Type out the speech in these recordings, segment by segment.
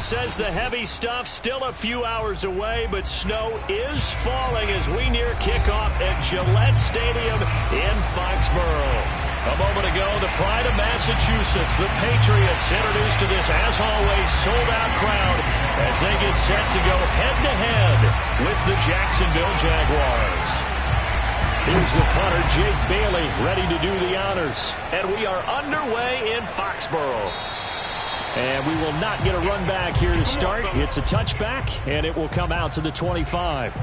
says the heavy stuff still a few hours away, but snow is falling as we near kickoff at Gillette Stadium in Foxborough. A moment ago, the pride of Massachusetts, the Patriots, introduced to this, as always, sold-out crowd as they get set to go head-to-head with the Jacksonville Jaguars. Here's the punter, Jake Bailey, ready to do the honors. And we are underway in Foxborough. And we will not get a run back here to start. It's a touchback, and it will come out to the 25.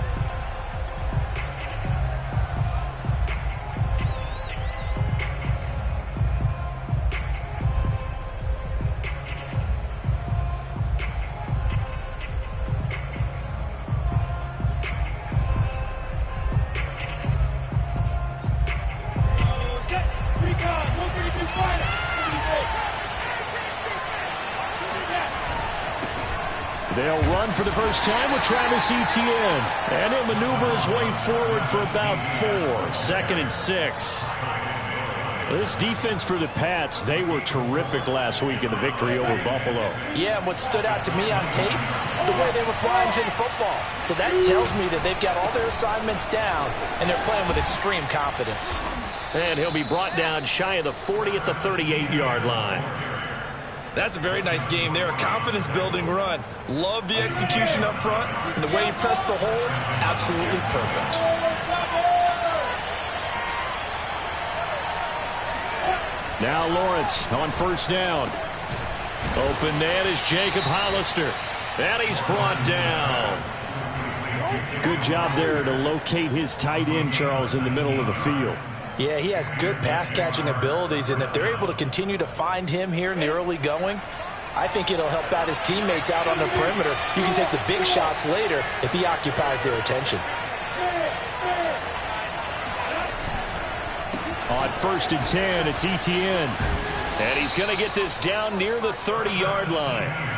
They'll run for the first time with Travis Etienne. And he'll maneuver his way forward for about 4. 2nd and 6. This defense for the Pats, they were terrific last week in the victory over Buffalo. Yeah, and what stood out to me on tape, the way they were flying to the football. So that tells me that they've got all their assignments down, and they're playing with extreme confidence. And he'll be brought down shy of the 40 at the 38-yard line. That's a very nice game there. A confidence-building run. Love the execution up front. And the way he pressed the hole, absolutely perfect. Now Lawrence on first down. Open man is Jacob Hollister. And he's brought down. Good job there to locate his tight end, Charles, in the middle of the field. Yeah, he has good pass-catching abilities, and if they're able to continue to find him here in the early going, I think it'll help out his teammates out on the perimeter. You can take the big shots later if he occupies their attention. On 1st and 10, it's Etienne. And he's going to get this down near the 30-yard line.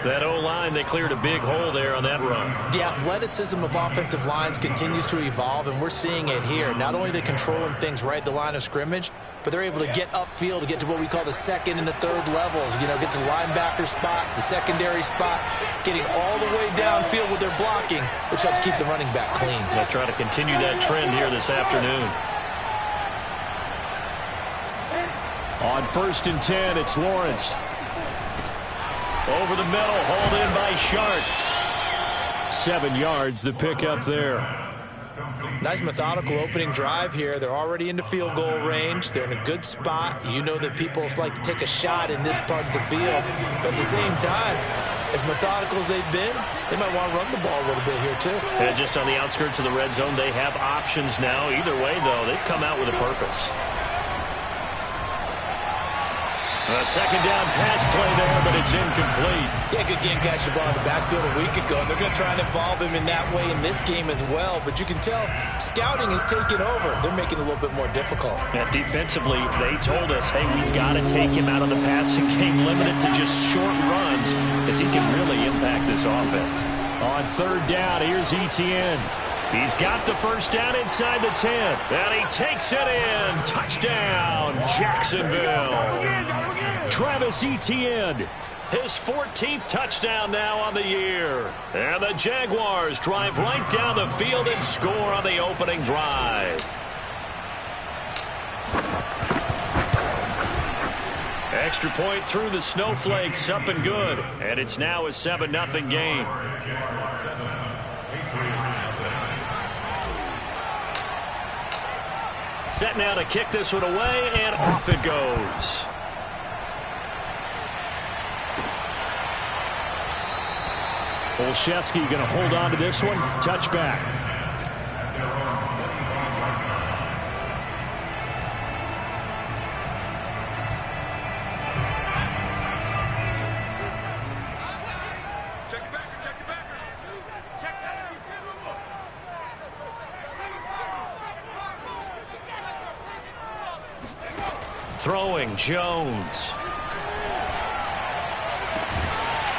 That O-line, they cleared a big hole there on that run. The athleticism of offensive lines continues to evolve, and we're seeing it here. Not only are they controlling things right at the line of scrimmage, but they're able to get upfield to get to what we call the 2nd and the 3rd levels. You know, get to the linebacker spot, the secondary spot, getting all the way downfield with their blocking, which helps keep the running back clean. They'll try to continue that trend here this afternoon. On 1st and 10, it's Lawrence. Over the middle, hauled in by Sharp. 7 yards, the pickup there. Nice methodical opening drive here. They're already into field goal range. They're in a good spot. You know that people like to take a shot in this part of the field. But at the same time, as methodical as they've been, they might want to run the ball a little bit here too. And just on the outskirts of the red zone, they have options now. Either way, though, they've come out with a purpose. A 2nd down pass play there, but it's incomplete. Yeah, good game catching the ball in the backfield a week ago. And they're going to try and involve him in that way in this game as well. But you can tell scouting is taking over. They're making it a little bit more difficult. Yeah, defensively, they told us, hey, we've got to take him out of the passing game, limited to just short runs, as he can really impact this offense. On 3rd down, here's Etienne. He's got the first down inside the 10. And he takes it in. Touchdown, Jacksonville. Travis Etienne, his 14th touchdown now on the year. And the Jaguars drive right down the field and score on the opening drive. Extra point through the snowflakes, up and good. And it's now a 7-0 game. Set now to kick this one away, and off it goes. Olszewski going to hold on to this one. Touchback. Throwing Jones.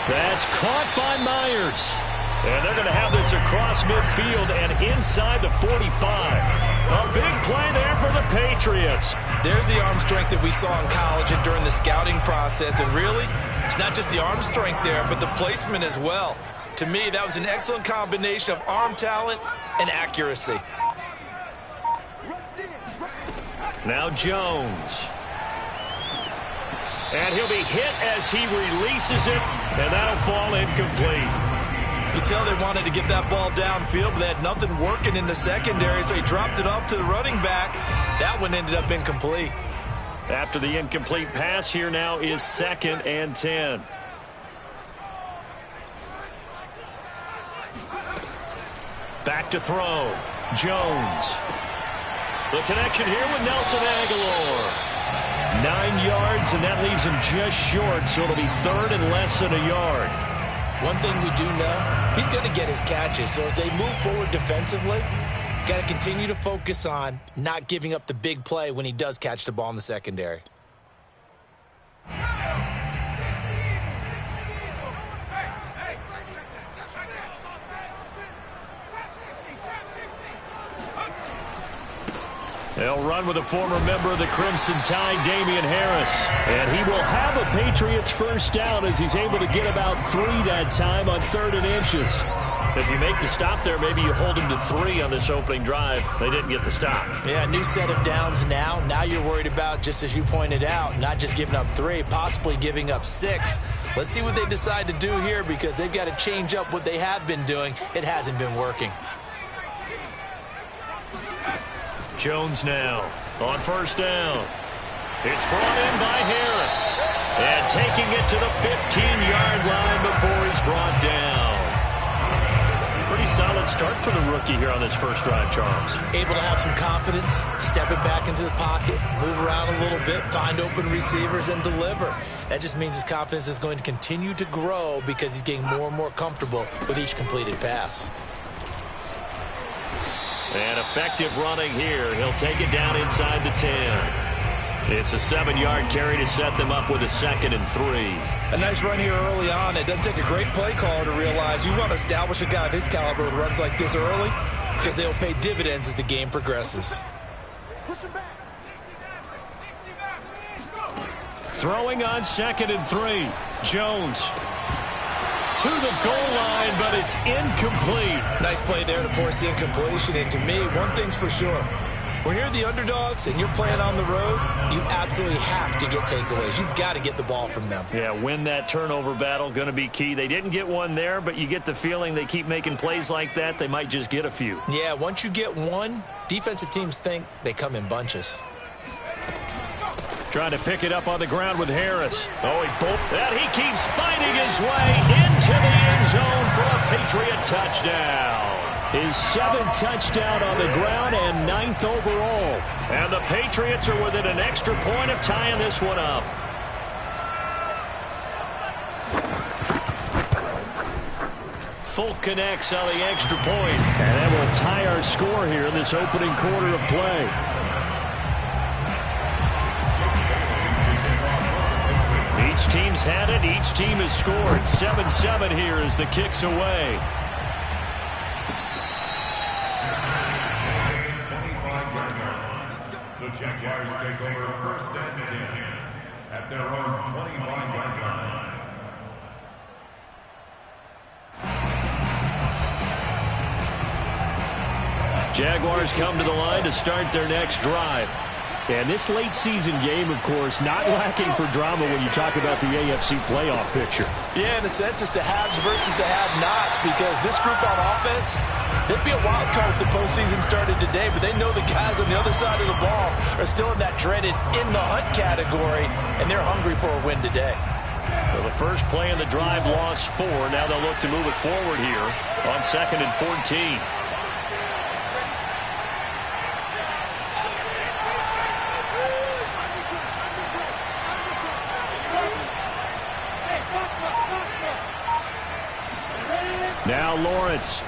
That's caught by Myers. And they're going to have this across midfield and inside the 45. A big play there for the Patriots. There's the arm strength that we saw in college and during the scouting process. And really, It's not just the arm strength there, but the placement as well. To me, that was an excellent combination of arm talent and accuracy. Now Jones. And he'll be hit as he releases it, and that'll fall incomplete. You could tell they wanted to get that ball downfield, but they had nothing working in the secondary, so he dropped it off to the running back. That one ended up incomplete. After the incomplete pass, here now is 2nd and 10. Back to throw. Jones. The connection here with Nelson Aguilar. 9 yards, and that leaves him just short, so it'll be 3rd and less than a yard. One thing we do know, he's going to get his catches. So as they move forward defensively, got to continue to focus on not giving up the big play when he does catch the ball in the secondary. They'll run with a former member of the Crimson Tide, Damian Harris. And he will have a Patriots first down as he's able to get about 3 that time on 3rd and inches. If you make the stop there, maybe you hold him to 3 on this opening drive. They didn't get the stop. Yeah, new set of downs now. Now you're worried about, just as you pointed out, not just giving up 3, possibly giving up 6. Let's see what they decide to do here, because they've got to change up what they have been doing. It hasn't been working. Jones now on first down. It's brought in by Harris. And taking it to the 15-yard line before he's brought down. Pretty solid start for the rookie here on this first drive, Charles. Able to have some confidence, step it back into the pocket, move around a little bit, find open receivers, and deliver. That just means his confidence is going to continue to grow because he's getting more and more comfortable with each completed pass. And effective running here. He'll take it down inside the 10. It's a 7-yard carry to set them up with a 2nd and 3. A nice run here early on. It doesn't take a great play caller to realize you want to establish a guy of his caliber with runs like this early, because they'll pay dividends as the game progresses. Throwing on 2nd and 3. Jones to the goal line, but it's incomplete. Nice play there to force the incompletion. And to me, one thing's for sure. When you're the underdogs and you're playing on the road, you absolutely have to get takeaways. You've got to get the ball from them. Yeah, win that turnover battle, going to be key. They didn't get one there, but you get the feeling they keep making plays like that, they might just get a few. Yeah, once you get one, defensive teams think they come in bunches. Trying to pick it up on the ground with Harris. Oh, he keeps fighting his way into the end zone for a Patriot touchdown. His 7th touchdown on the ground and 9th overall. And the Patriots are within an extra point of tying this one up. Folk connects on the extra point. And that will tie our score here in this opening quarter of play. Each team's had it. Each team has scored. 7-7 here as the kick's away. The Jaguars take over 1st and 10 at their own 25-yard line. Jaguars come to the line to start their next drive. And this late season game, of course, not lacking for drama when you talk about the AFC playoff picture. Yeah, in a sense, it's the haves versus the have-nots, because this group on offense, they'd be a wild card if the postseason started today, but they know the guys on the other side of the ball are still in that dreaded in-the-hunt category, and they're hungry for a win today. Well, the first play in the drive lost 4. Now they'll look to move it forward here on 2nd and 14. Now Lawrence.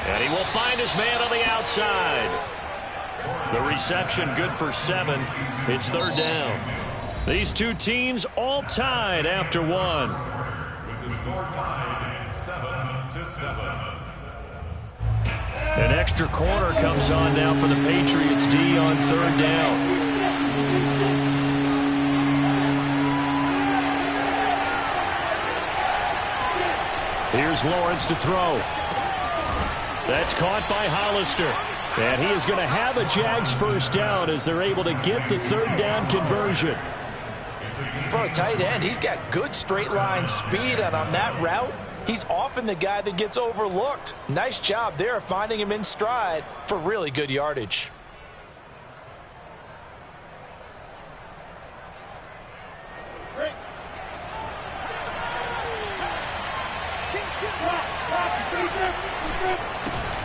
And he will find his man on the outside. The reception good for 7. It's 3rd down. These two teams all tied after 1. With the score tied 7-7. An extra corner comes on now for the Patriots D on 3rd down. Here's Lawrence to throw. That's caught by Hollister. And he is going to have a Jags first down as they're able to get the third down conversion. For a tight end, he's got good straight line speed, and on that route, he's often the guy that gets overlooked. Nice job there finding him in stride for really good yardage.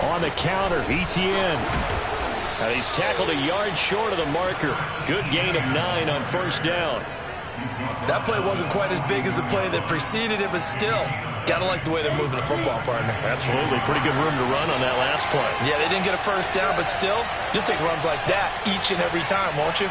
On the counter, Etienne. Now he's tackled a yard short of the marker. Good gain of 9 on first down. That play wasn't quite as big as the play that preceded it, but still, got to like the way they're moving the football, partner. Absolutely. Pretty good room to run on that last play. Yeah, they didn't get a first down, but still, you'll take runs like that each and every time, won't you?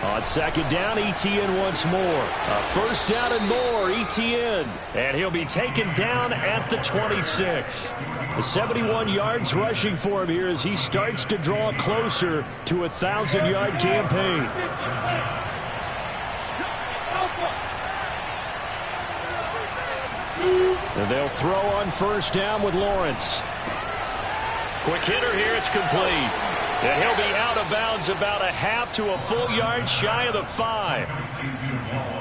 On second down, Etienne once more. A first down and more, Etienne. And he'll be taken down at the 26. The 71 yards rushing for him here as he starts to draw closer to a 1,000-yard campaign. And they'll throw on first down with Lawrence. Quick hitter here, it's complete. And he'll be out of bounds about a half to a full yard shy of the 5.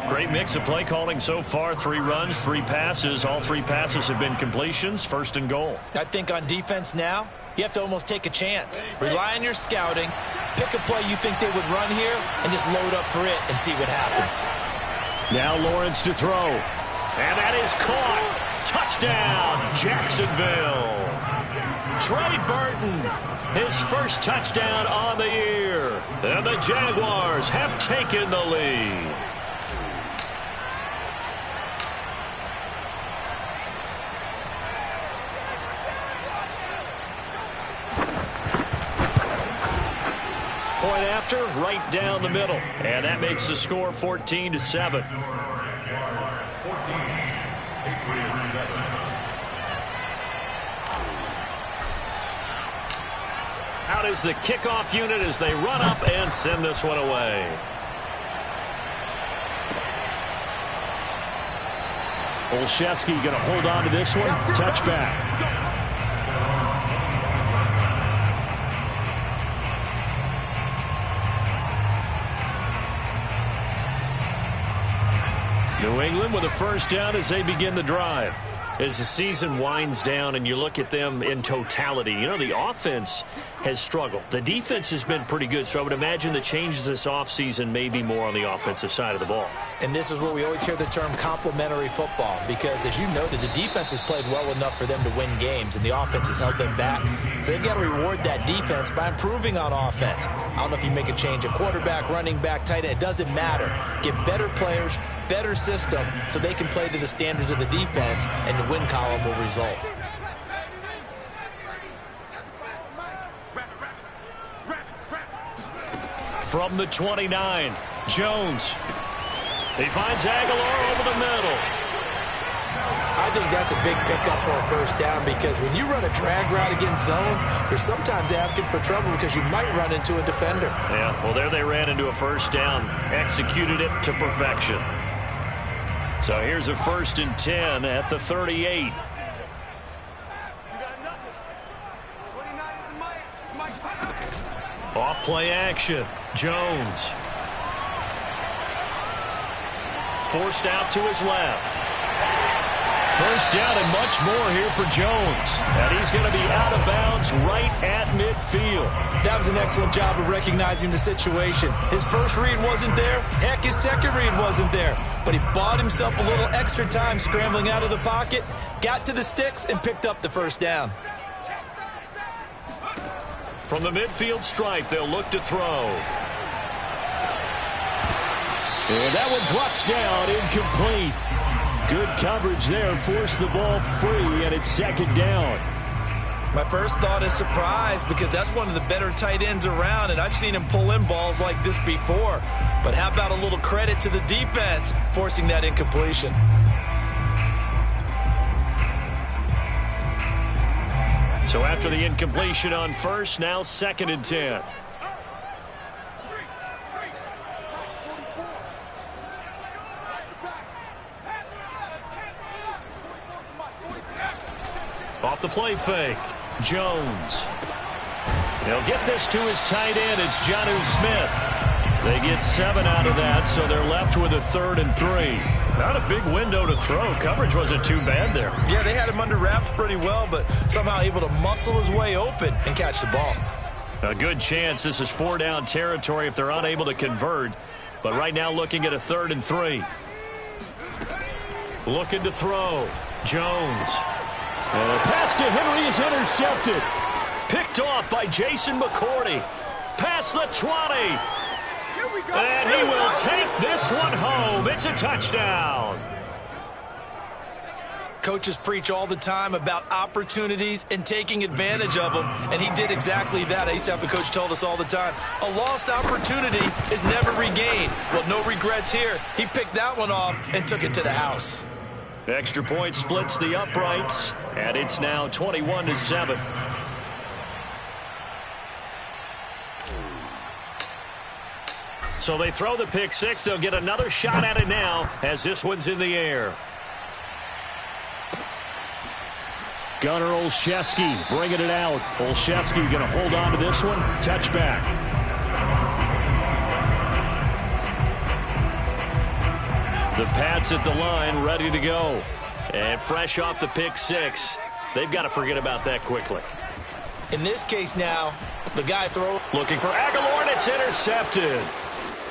Great mix of play calling so far. 3 runs, 3 passes. All 3 passes have been completions. First and goal. I think on defense now, you have to almost take a chance. Rely on your scouting. Pick a play you think they would run here and just load up for it and see what happens. Now Lawrence to throw. And that is caught. Touchdown, Jacksonville. Trey Burton, his first touchdown on the year. And the Jaguars have taken the lead. Point after, right down the middle. And that makes the score 14-7. Jaguars 14, Patriots 7. Out is the kickoff unit as they run up and send this one away. Olszewski going to hold on to this one. Touchback. New England with a first down as they begin the drive. As the season winds down and you look at them in totality, you know, the offense has struggled. The defense has been pretty good, so I would imagine the changes this offseason may be more on the offensive side of the ball. And this is where we always hear the term complementary football because, as you noted, the defense has played well enough for them to win games, and the offense has held them back. So they've got to reward that defense by improving on offense. I don't know if you make a change at quarterback, running back, tight end. It doesn't matter. Get better players, better system, so they can play to the standards of the defense, and the win column will result. From the 29, Jones. He finds Aguilar over the middle. I think that's a big pickup for a first down because when you run a drag route against zone, you're sometimes asking for trouble because you might run into a defender. Yeah, well, there they ran into a first down. Executed it to perfection. So here's a 1st and 10 at the 38. Off play action. Jones. Forced out to his left. First down and much more here for Jones. And he's going to be out of bounds right at midfield. That was an excellent job of recognizing the situation. His first read wasn't there. Heck, his second read wasn't there. But he bought himself a little extra time scrambling out of the pocket, got to the sticks, and picked up the first down. From the midfield stripe, they'll look to throw. And that one drops down, incomplete. Good coverage there, forced the ball free, and it's 2nd down. My first thought is surprise because that's one of the better tight ends around, and I've seen him pull in balls like this before. But how about a little credit to the defense forcing that incompletion? So after the incompletion on first, now 2nd and 10. Off the play fake. Jones. He'll get this to his tight end. It's Jonnu Smith. They get 7 out of that, so they're left with a 3rd and 3. Not a big window to throw. Coverage wasn't too bad there. Yeah, they had him under wraps pretty well, but somehow able to muscle his way open and catch the ball. A good chance this is 4-down territory if they're unable to convert. But right now looking at a 3rd and 3. Looking to throw. Jones. And a pass to Henry is intercepted. Picked off by Jason McCourty. Past the 20. And he will take this one home. It's a touchdown. Coaches preach all the time about opportunities and taking advantage of them, and he did exactly that. I used to have a coach tell us all the time, a lost opportunity is never regained. Well, no regrets here. He picked that one off and took it to the house. Extra point splits the uprights, and it's now 21-7. So they throw the pick six. They'll get another shot at it now as this one's in the air. Gunnar Olszewski bringing it out. Olszewski going to hold on to this one. Touchback. The Pats at the line ready to go. And fresh off the pick six. They've got to forget about that quickly. In this case now, the guy looking for Aguilar, and it's intercepted.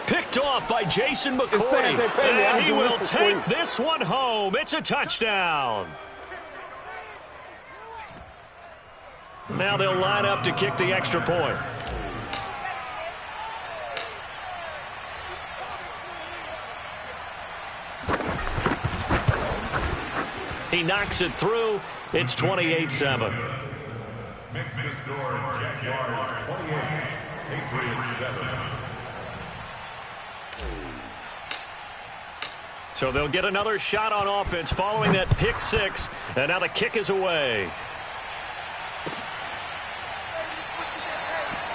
Picked off by Jason McCourty. And he will take this one home. It's a touchdown. Now they'll line up to kick the extra point. He knocks it through. It's 28-7. Makes the score Jaguars 28, Patriots 7. So they'll get another shot on offense following that pick six. And now the kick is away.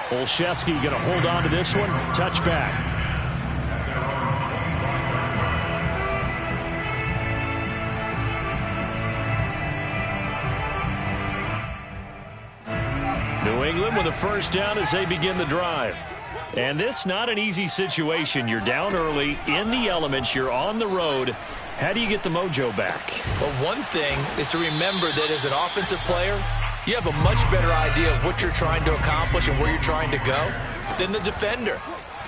Olszewski going to hold on to this one. Touchback. New England with a first down as they begin the drive. And this not an easy situation. You're down early, in the elements, you're on the road. How do you get the mojo back? Well, one thing is to remember that as an offensive player, you have a much better idea of what you're trying to accomplish and where you're trying to go than the defender.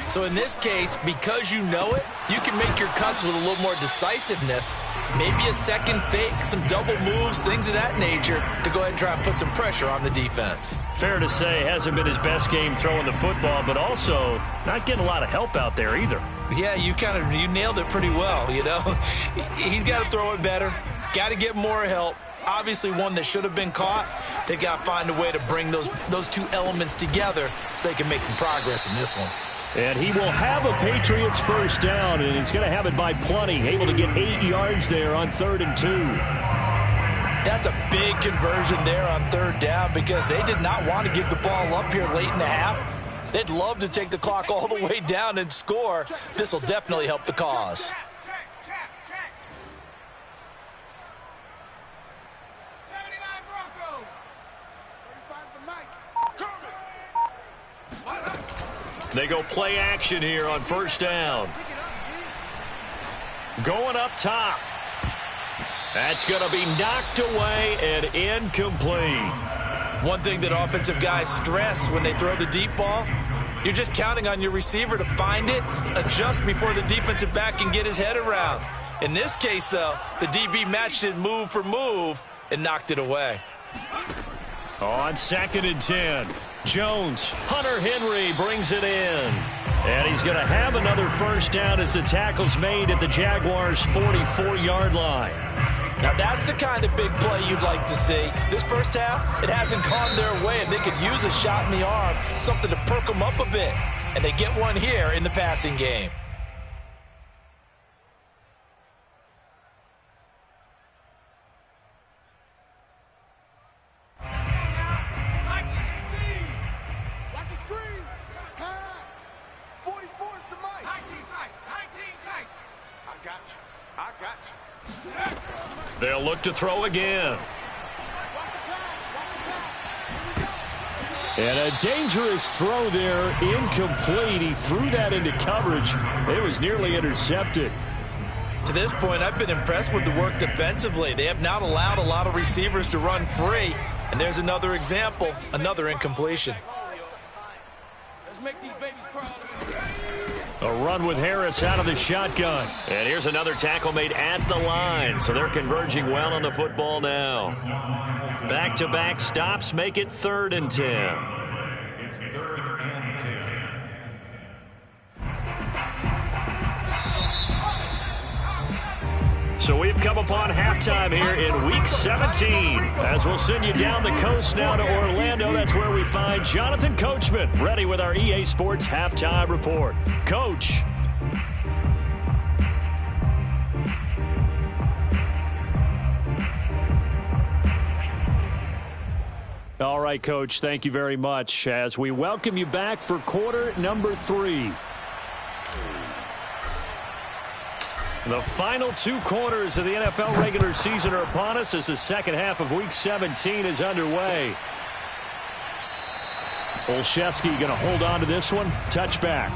So in this case, because you know it, you can make your cuts with a little more decisiveness, maybe a second fake, some double moves, things of that nature, to go ahead and try and put some pressure on the defense. Fair to say, hasn't been his best game throwing the football, but also not getting a lot of help out there either. Yeah, you nailed it pretty well, you know. He's got to throw it better, got to get more help. Obviously one that should have been caught. They got to find a way to bring those two elements together so they can make some progress in this one. And he will have a Patriots first down, and he's going to have it by plenty. Able to get 8 yards there on 3rd and 2. That's a big conversion there on 3rd down because they did not want to give the ball up here late in the half. They'd love to take the clock all the way down and score. This will definitely help the cause. They go play action here on first down. Going up top. That's going to be knocked away and incomplete. One thing that offensive guys stress when they throw the deep ball, you're just counting on your receiver to find it, adjust before the defensive back can get his head around. In this case, though, the DB matched it move for move and knocked it away. On 2nd and 10. Jones, Hunter Henry brings it in. And he's going to have another first down as the tackle's made at the Jaguars' 44-yard line. Now that's the kind of big play you'd like to see. This first half, it hasn't gone their way, and they could use a shot in the arm, something to perk them up a bit. And they get one here in the passing game. They'll look to throw again. And a dangerous throw there, incomplete. He threw that into coverage. It was nearly intercepted. To this point, I've been impressed with the work defensively. They have not allowed a lot of receivers to run free. And there's another example, another incompletion. Let's make these babies cry. A run with Harris out of the shotgun. And here's another tackle made at the line. So they're converging well on the football now. Back-to-back stops make it 3rd and 10. It's 3rd and 10. So we've come upon halftime here in Week 17. As we'll send you down the coast now to Orlando. That's where we find Jonathan Coachman ready with our EA Sports Halftime Report. Coach. All right, Coach, thank you very much as we welcome you back for quarter number 3. The final 2 quarters of the NFL regular season are upon us as the second half of Week 17 is underway. Olszewski going to hold on to this one. Touchback.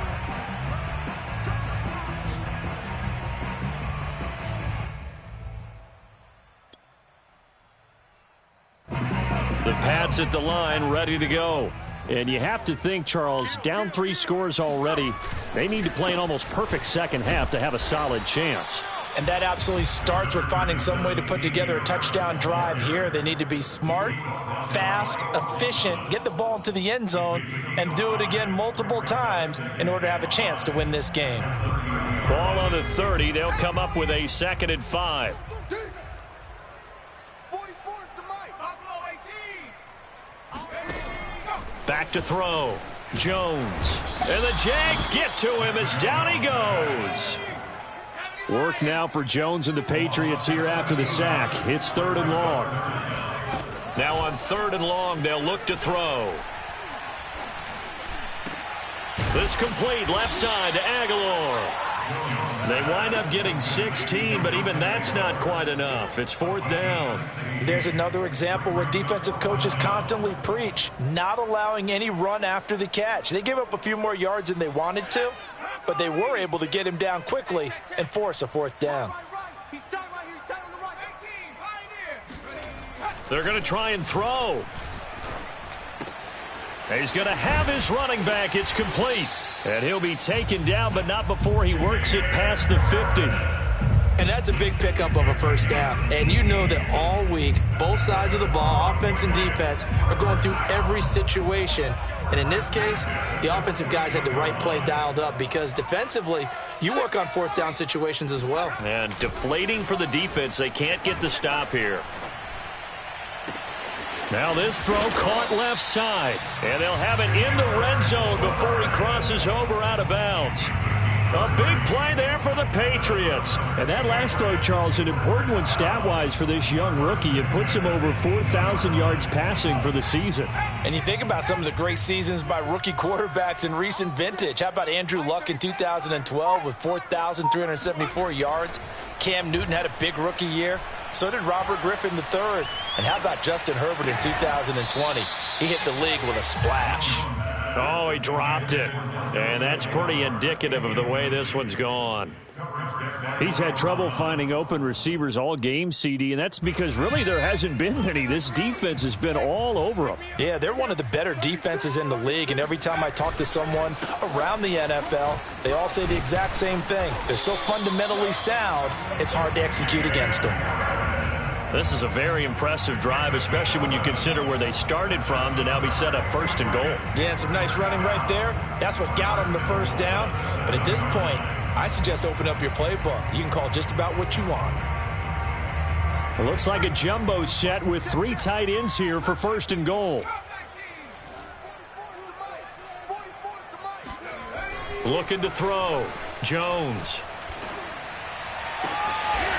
The Pats at the line, ready to go. And you have to think, Charles, down 3 scores already. They need to play an almost perfect second half to have a solid chance. And that absolutely starts with finding some way to put together a touchdown drive here. They need to be smart, fast, efficient, get the ball into the end zone, and do it again multiple times in order to have a chance to win this game. Ball on the 30. They'll come up with a 2nd and 5. Back to throw. Jones. And the Jags get to him as down he goes. Work now for Jones and the Patriots here after the sack. It's 3rd and long. Now on 3rd and long, they'll look to throw. This complete left side to Aguilar. They wind up getting 16, but even that's not quite enough. It's 4th down. There's another example where defensive coaches constantly preach, not allowing any run after the catch. They gave up a few more yards than they wanted to, but they were able to get him down quickly and force a 4th down. They're going to try and throw. He's going to have his running back. It's complete. And he'll be taken down, but not before he works it past the 50. And that's a big pickup of a 1st down. And you know that all week, both sides of the ball, offense and defense, are going through every situation. And in this case, the offensive guys had the right play dialed up because defensively, you work on 4th down situations as well. And deflating for the defense. They can't get the stop here. Now this throw caught left side. And they'll have it in the red zone before he crosses over out of bounds. A big play there for the Patriots. And that last throw, Charles, an important one stat-wise for this young rookie. It puts him over 4,000 yards passing for the season. And you think about some of the great seasons by rookie quarterbacks in recent vintage. How about Andrew Luck in 2012 with 4,374 yards? Cam Newton had a big rookie year. So did Robert Griffin III. And how about Justin Herbert in 2020? He hit the league with a splash. Oh, he dropped it. And that's pretty indicative of the way this one's gone. He's had trouble finding open receivers all game, CD, and that's because really there hasn't been many. This defense has been all over them. Yeah, they're one of the better defenses in the league, and every time I talk to someone around the NFL, they all say the exact same thing. They're so fundamentally sound, it's hard to execute against them. This is a very impressive drive, especially when you consider where they started from to now be set up 1st and goal. Yeah, and some nice running right there. That's what got them the 1st down. But at this point, I suggest open up your playbook. You can call just about what you want. It looks like a jumbo set with 3 tight ends here for 1st and goal. Looking to throw. Jones.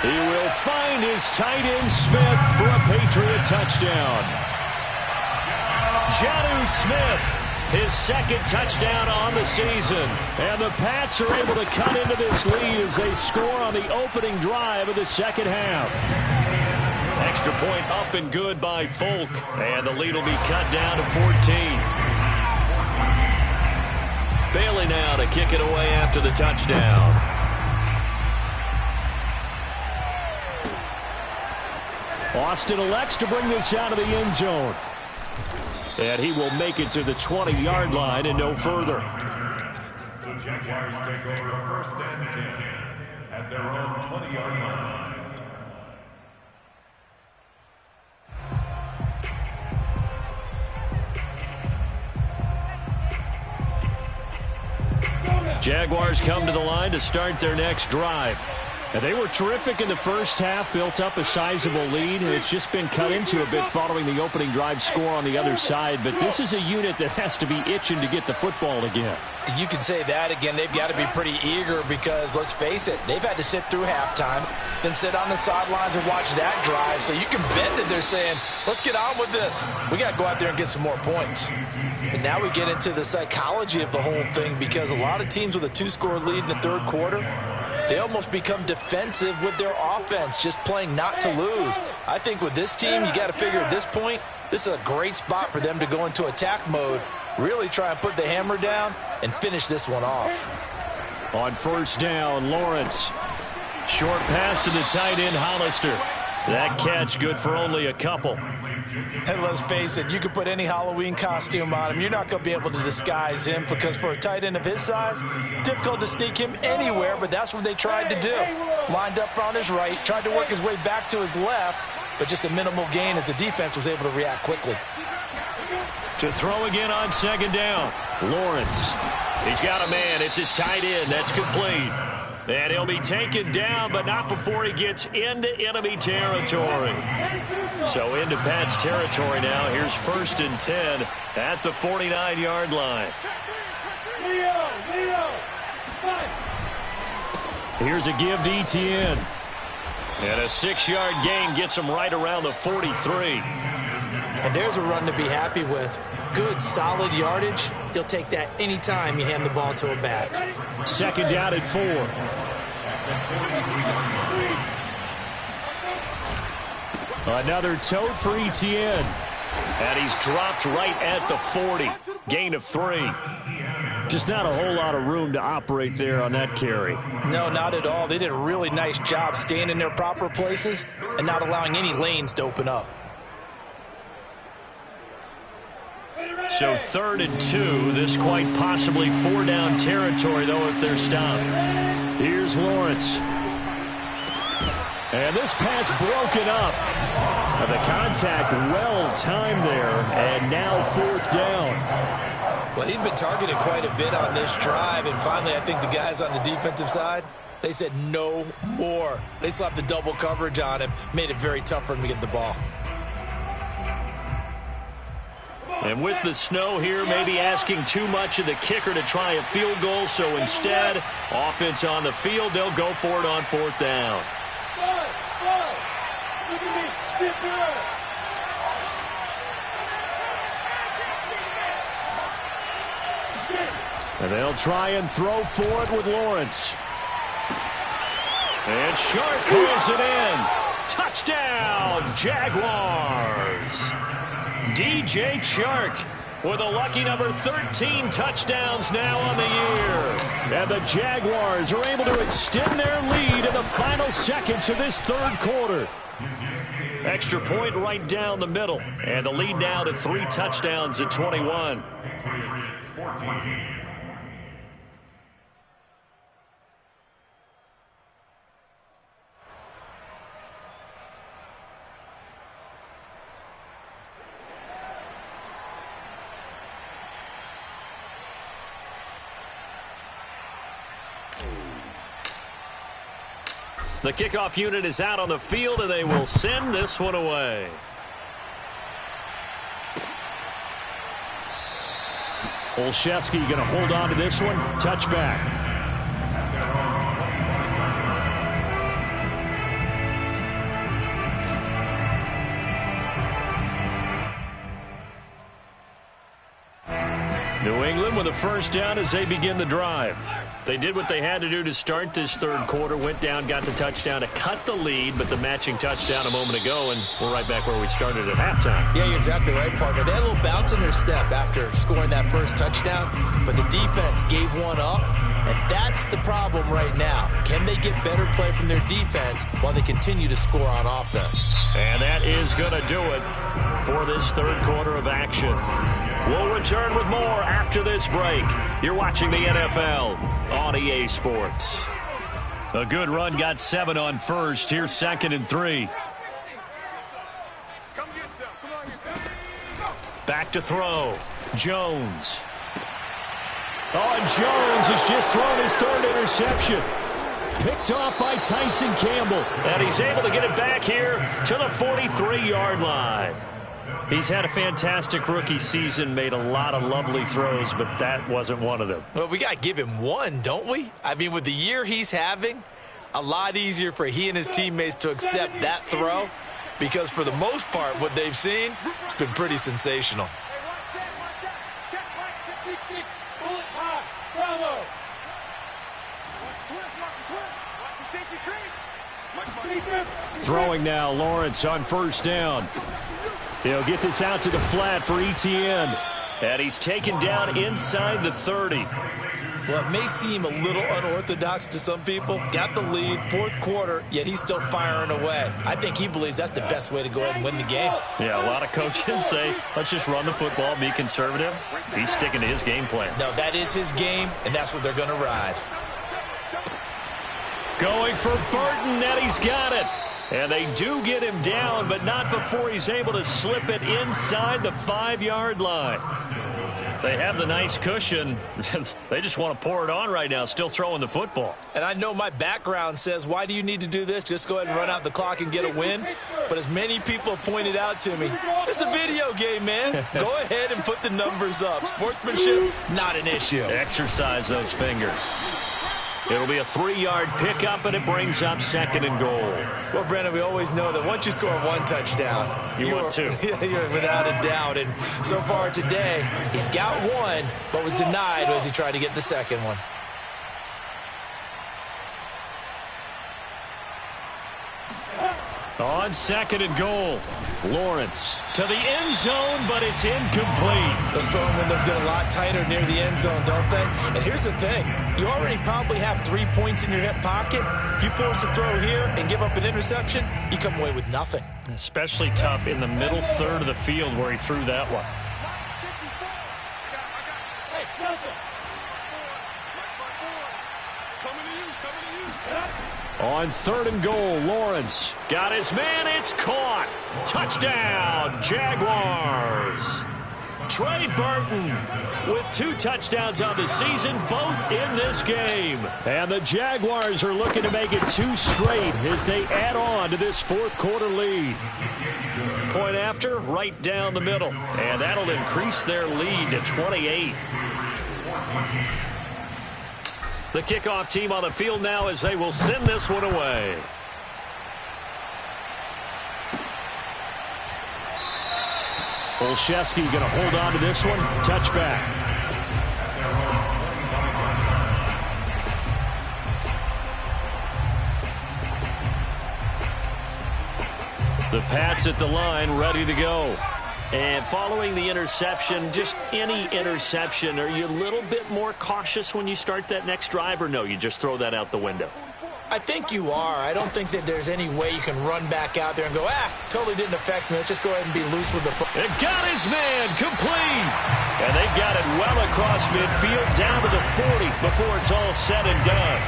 He will find his tight end Smith for a Patriot touchdown. Jonnu Smith, his 2nd touchdown on the season. And the Pats are able to cut into this lead as they score on the opening drive of the 2nd half. Extra point up and good by Folk. And the lead will be cut down to 14. Bailey now to kick it away after the touchdown. Austin elects to bring this out of the end zone. And he will make it to the 20-yard line and no further. The Jaguars take over 1st and 10 at their own 20-yard line. Jaguars come to the line to start their next drive. And they were terrific in the first half, built up a sizable lead, and it's just been cut into a bit following the opening drive score on the other side. But this is a unit that has to be itching to get the football again. You can say that again. They've got to be pretty eager because, let's face it, they've had to sit through halftime, then sit on the sidelines and watch that drive. So you can bet that they're saying, let's get on with this. We got to go out there and get some more points. And now we get into the psychology of the whole thing because a lot of teams with a 2-score lead in the third quarter, they almost become defensive with their offense, just playing not to lose. I think with this team, you got to figure at this point, this is a great spot for them to go into attack mode, really try and put the hammer down and finish this one off. On first down, Lawrence. Short pass to the tight end, Hollister. That catch good for only a couple. And let's face it, you can put any Halloween costume on him. You're not going to be able to disguise him because for a tight end of his size, difficult to sneak him anywhere, but that's what they tried to do. Lined up on his right, tried to work his way back to his left, but just a minimal gain as the defense was able to react quickly. To throw again on second down, Lawrence. He's got a man. It's his tight end. That's complete. And he'll be taken down, but not before he gets into enemy territory. So into Pat's territory now. Here's 1st and 10 at the 49-yard line. Here's a give to Etienne. And a 6-yard gain gets him right around the 43. And there's a run to be happy with. Good, solid yardage. He'll take that anytime you hand the ball to a back. Second down at 4. Another tote for Etienne. And he's dropped right at the 40. Gain of 3. Just not a whole lot of room to operate there on that carry. No, not at all. They did a really nice job staying in their proper places and not allowing any lanes to open up. So 3rd and 2. This quite possibly 4-down territory, though, if they're stopped. Here's Lawrence. And this pass broken up. The contact well timed there, and now 4th down. Well, he'd been targeted quite a bit on this drive, and finally I think the guys on the defensive side, they said no more. They slapped the double coverage on him, made it very tough for him to get the ball. And with the snow here, maybe asking too much of the kicker to try a field goal. So instead, offense on the field, they'll go for it on 4th down. And they'll try and throw for it with Lawrence. And Sharp pulls it in. Touchdown, Jaguars. DJ Chark with a lucky number 13 touchdowns now on the year. And the Jaguars are able to extend their lead in the final seconds of this third quarter. Extra point right down the middle. And the lead now to 3 touchdowns at 21. Patriots 14. The kickoff unit is out on the field, and they will send this one away. Olszewski going to hold on to this one. Touchback. New England with a first down as they begin the drive. They did what they had to do to start this third quarter, went down, got the touchdown to cut the lead, but the matching touchdown a moment ago, and we're right back where we started at halftime. Yeah, you're exactly right, partner. They had a little bounce in their step after scoring that first touchdown, but the defense gave one up, and that's the problem right now. Can they get better play from their defense while they continue to score on offense? And that is going to do it for this third quarter of action. We'll return with more after this break. You're watching the NFL on EA Sports. A good run, got 7 on first. Here's 2nd and 3. Back to throw. Jones. Oh, and Jones has just thrown his 3rd interception. Picked off by Tyson Campbell. And he's able to get it back here to the 43-yard line. He's had a fantastic rookie season, made a lot of lovely throws, but that wasn't one of them. Well, we got to give him one, don't we? I mean, with the year he's having, a lot easier for he and his teammates to accept that throw because for the most part, what they've seen, it's been pretty sensational. Throwing now, Lawrence on 1st down. He'll get this out to the flat for Etienne. And he's taken down inside the 30. Well, it may seem a little unorthodox to some people. Got the lead, 4th quarter, yet he's still firing away. I think he believes that's the best way to go ahead and win the game. Yeah, a lot of coaches say, let's just run the football, be conservative. He's sticking to his game plan. No, that is his game, and that's what they're going to ride. Going for Burton, and he's got it. And they do get him down, but not before he's able to slip it inside the 5-yard line. They have the nice cushion. They just want to pour it on right now, still throwing the football. And I know my background says, why do you need to do this? Just go ahead and run out the clock and get a win. But as many people have pointed out to me, it's a video game, man. Go ahead and put the numbers up. Sportsmanship, not an issue. Exercise those fingers. It'll be a 3-yard pickup, and it brings up 2nd and goal. Well, Brandon, we always know that once you score 1 touchdown, you want 2. You're without a doubt. And so far today, he's got 1, but was denied as he tried to get the 2nd one. On 2nd and goal, Lawrence to the end zone, but it's incomplete. Those throwing windows get a lot tighter near the end zone, don't they? And here's the thing. You already probably have 3 points in your hip pocket. You force a throw here and give up an interception, you come away with nothing. Especially tough in the middle third of the field where he threw that one. On 3rd and goal, Lawrence got his man. It's caught. Touchdown, Jaguars. Trey Burton with 2 touchdowns on the season, both in this game. And the Jaguars are looking to make it 2 straight as they add on to this 4th quarter lead. Point after, right down the middle. And that'll increase their lead to 28. The kickoff team on the field now as they will send this one away. Olszewski going to hold on to this one. Touchback. The Pats at the line, ready to go. And following the interception, just any interception, are you a little bit more cautious when you start that next drive, or no, you just throw that out the window? I think you are. I don't think that there's any way you can run back out there and go, totally didn't affect me. Let's just go ahead and be loose with the football. They've got his man complete. And they've got it well across midfield down to the 40 before it's all said and done.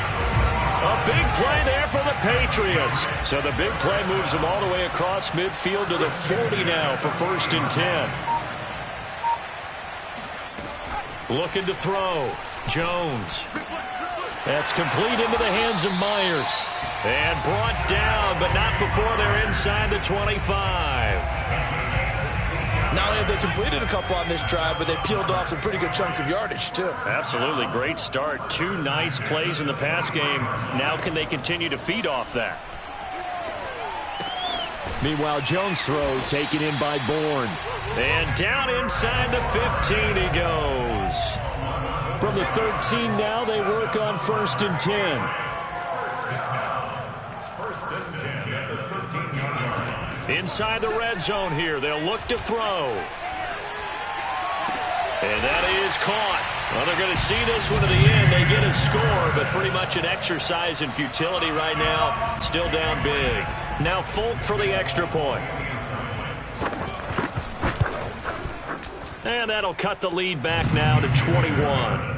A big play there for the Patriots. So the big play moves them all the way across midfield to the 40 now for 1st and 10. Looking to throw. Jones. That's complete into the hands of Myers. And brought down, but not before they're inside the 25. Not only have they completed a couple on this drive, but they peeled off some pretty good chunks of yardage, too. Absolutely. Great start. 2 nice plays in the pass game. Now can they continue to feed off that? Meanwhile, Jones' throw taken in by Bourne. And down inside the 15 he goes. From the 13 now, they work on 1st and 10. First and 10 at the 13-yard line. Inside the red zone here, they'll look to throw. And that is caught. Well, they're going to see this one to the end. They get a score, but pretty much an exercise in futility right now. Still down big. Now Folk for the extra point. And that'll cut the lead back now to 21.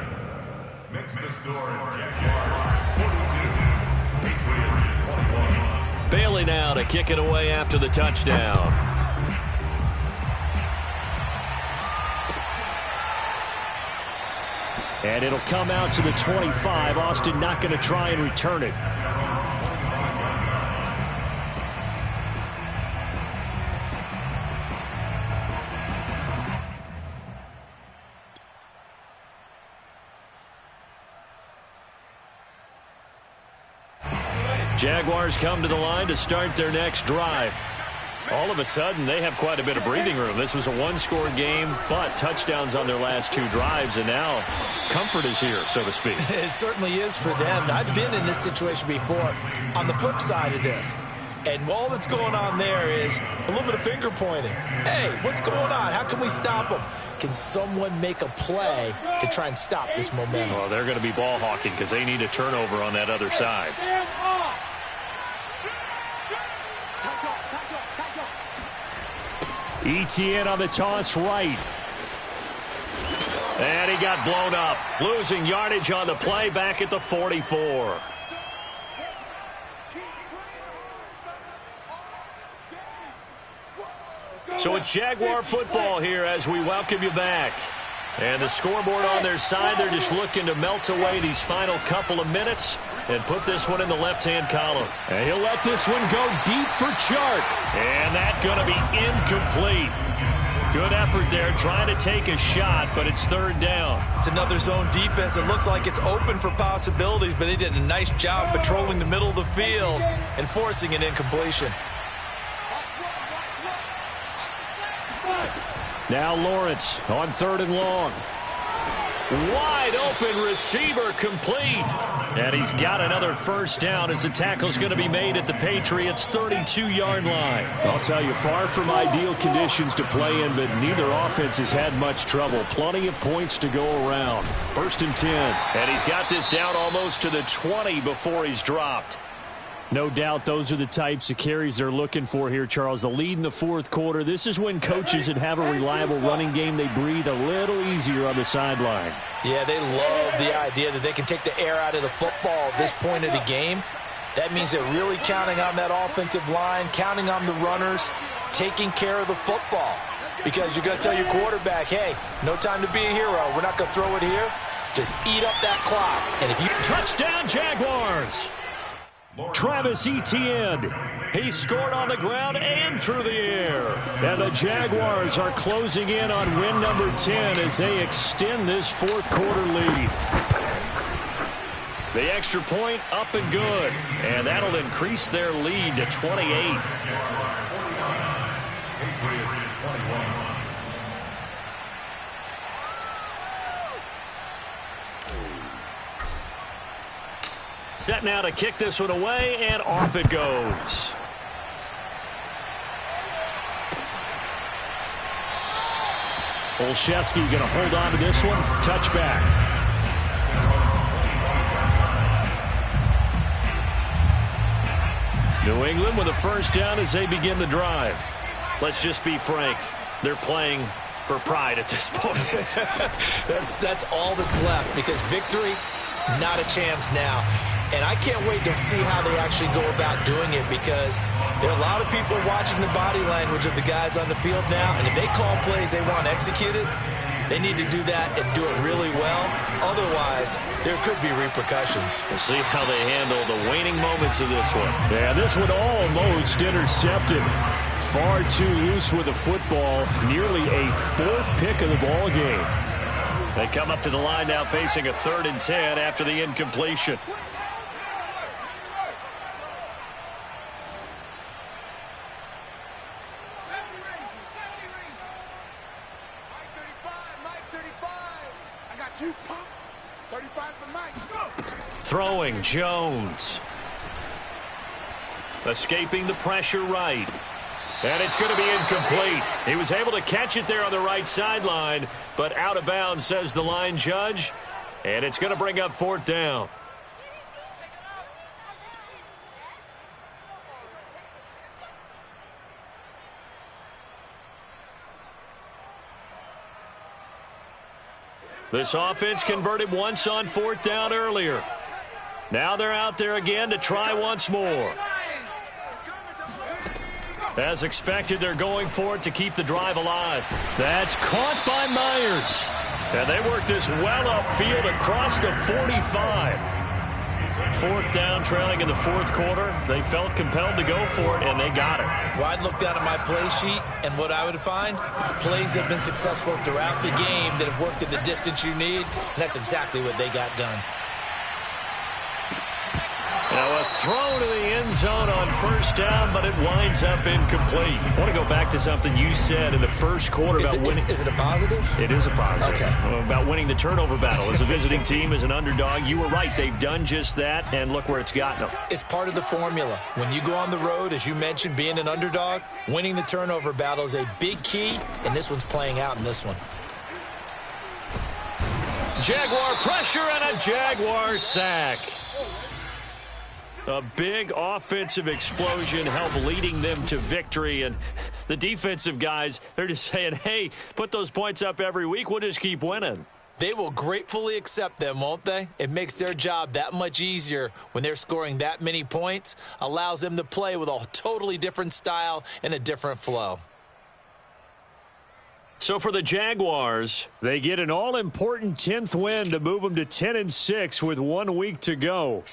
Makes the score in Jaguars 42, Patriots 21. Bailey now to kick it away after the touchdown. And it'll come out to the 25. Austin not going to try and return it. Jaguars come to the line to start their next drive. All of a sudden, they have quite a bit of breathing room. This was a one-score game, but touchdowns on their last 2 drives, and now comfort is here, so to speak. It certainly is for them. I've been in this situation before on the flip side of this. And all that's going on there is a little bit of finger pointing. Hey, what's going on? How can we stop them? Can someone make a play to try and stop this momentum? Well, they're going to be ball hawking because they need a turnover on that other side. ETN on the toss right. And he got blown up. Losing yardage on the play back at the 44. So it's Jaguar football here as we welcome you back. And the scoreboard on their side, they're just looking to melt away these final couple of minutes and put this one in the left-hand column. And he'll let this one go deep for Chark. And that's going to be incomplete. Good effort there trying to take a shot, but it's 3rd down. It's another zone defense. It looks like it's open for possibilities, but they did a nice job patrolling the middle of the field and forcing an incompletion. Now Lawrence on 3rd and long. Wide open receiver complete. And he's got another 1st down as the tackle's going to be made at the Patriots' 32-yard line. I'll tell you, far from ideal conditions to play in, but neither offense has had much trouble. Plenty of points to go around. 1st and 10. And he's got this down almost to the 20 before he's dropped. No doubt those are the types of carries they're looking for here, Charles. The lead in the 4th quarter. This is when coaches that have a reliable running game, they breathe a little easier on the sideline. Yeah, they love the idea that they can take the air out of the football at this point of the game. That means they're really counting on that offensive line, counting on the runners, taking care of the football. Because you're going to tell your quarterback, hey, no time to be a hero. We're not going to throw it here. Just eat up that clock. And if you touchdown, Jaguars! Travis Etienne. He scored on the ground and through the air. And the Jaguars are closing in on win number 10 as they extend this 4th quarter lead. The extra point up and good. And that'll increase their lead to 28. Patriots 21. Set now to kick this one away, and off it goes. Olszewski going to hold on to this one. Touchback. New England with a 1st down as they begin the drive. Let's just be frank. They're playing for pride at this point. that's all that's left, because victory, not a chance now. And I can't wait to see how they actually go about doing it, because there are a lot of people watching the body language of the guys on the field now. And if they call plays they want executed, they need to do that and do it really well. Otherwise, there could be repercussions. We'll see how they handle the waning moments of this one. Yeah, this one almost intercepted. Far too loose with the football. Nearly a 4th pick of the ball game. They come up to the line now facing a 3rd and 10 after the incompletion. Throwing Jones. Escaping the pressure right. And it's going to be incomplete. He was able to catch it there on the right sideline, but out of bounds, says the line judge. And it's going to bring up 4th down. This offense converted once on 4th down earlier. Now they're out there again to try once more. As expected, they're going for it to keep the drive alive. That's caught by Myers. And they work this well upfield across the 45. 4th down, trailing in the 4th quarter. They felt compelled to go for it, and they got it. Well, I'd look down at my play sheet, and what I would find, plays have been successful throughout the game that have worked at the distance you need, and that's exactly what they got done. Now a throw to the end zone on 1st down, but it winds up incomplete. I want to go back to something you said in the 1st quarter about winning. Is it a positive? It is a positive. Okay. About winning the turnover battle. As a visiting team, as an underdog, you were right. They've done just that, and look where it's gotten them. It's part of the formula. When you go on the road, as you mentioned, being an underdog, winning the turnover battle is a big key, and this one's playing out in this one. Jaguar pressure and a Jaguar sack. A big offensive explosion helped leading them to victory. And the defensive guys, they're just saying, hey, put those points up every week. We'll just keep winning. They will gratefully accept them, won't they? It makes their job that much easier when they're scoring that many points. Allows them to play with a totally different style and a different flow. So for the Jaguars, they get an all-important 10th win to move them to 10-6 with 1 week to go.